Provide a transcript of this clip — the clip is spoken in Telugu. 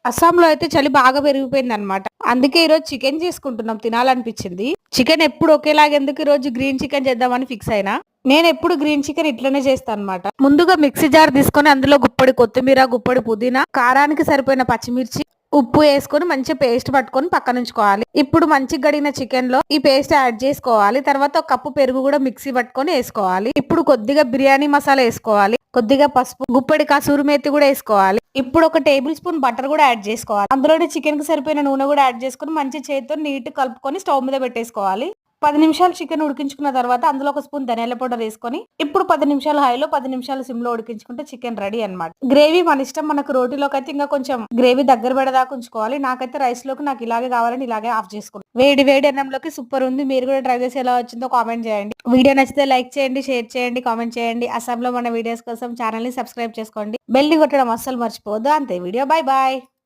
అస్సాంలో అయితే చలి బాగా పెరిగిపోయిందనమాట. అందుకే ఈరోజు చికెన్ చేసుకుంటున్నాం. తినాలనిపించింది. చికెన్ ఎప్పుడు ఒకేలాగా ఎందుకు ఈరోజు గ్రీన్ చికెన్ చేద్దామని ఫిక్స్ అయినా. నేనెప్పుడు గ్రీన్ చికెన్ ఇట్లనే చేస్తానన్నమాట. ముందుగా మిక్సీ జార్ తీసుకొని అందులో గుప్పడి కొత్తిమీర, గుప్పడి పుదీనా, కారానికి సరిపోయిన పచ్చిమిర్చి, ఉప్పు వేసుకొని మంచిగా పేస్ట్ పట్టుకొని పక్కనుంచుకోవాలి. ఇప్పుడు మంచిగా గడిగిన చికెన్ లో ఈ పేస్ట్ యాడ్ చేసుకోవాలి. తర్వాత ఒక కప్పు పెరుగు కూడా మిక్సీ పట్టుకొని వేసుకోవాలి. ఇప్పుడు కొద్దిగా బిర్యానీ మసాలా వేసుకోవాలి. కొద్దిగా పసుపు, గుప్పడి కసూరి మేతి కూడా వేసుకోవాలి. ఇప్పుడు ఒక టేబుల్ స్పూన్ బటర్ కూడా యాడ్ చేసుకోవాలి. అందులోనే చికెన్ కి సరిపోయిన నూనె కూడా యాడ్ చేసుకొని మంచి చేతితో నీట్ కలుపుకొని స్టవ్ మీద పెట్టేసుకోవాలి. 10 నిమిషాలు చికెన్ ఉడికించుకున్న తర్వాత అందులో ఒక స్పూన్ ధనియాల పౌడర్ వేసుకొని ఇప్పుడు 10 నిమిషాలు హైలో 10 నిమిషాలు సిమ్ లో ఉడికించుకుంటే చికెన్ రెడీ అన్నమాట. గ్రేవీ మన ఇష్టం. మనకు రోటీలోకి అయితే ఇంకా కొంచెం గ్రేవీ దగ్గర పడేదాకా ఉంచుకోవాలి. నాకైతే రైస్ లోకి నాకు ఇలాగే కావాలని ఇలాగే ఆఫ్ చేసుకున్నాను. వేడి వేడి అన్నంలోకి సూపర్ ఉంది. మీరు కూడా ట్రై చేసి ఎలా వచ్చిందో కామెంట్ చేయండి. వీడియో నచ్చితే లైక్ చేయండి, షేర్ చేయండి, కామెంట్ చేయండి. అస్సాంలో మన వీడియోస్ కోసం ఛానల్ ని సబ్స్క్రైబ్ చేసుకోండి. బెల్ ని కొట్టడం అస్సలు మర్చిపోవద్దు. అంతే వీడియో. Bye bye.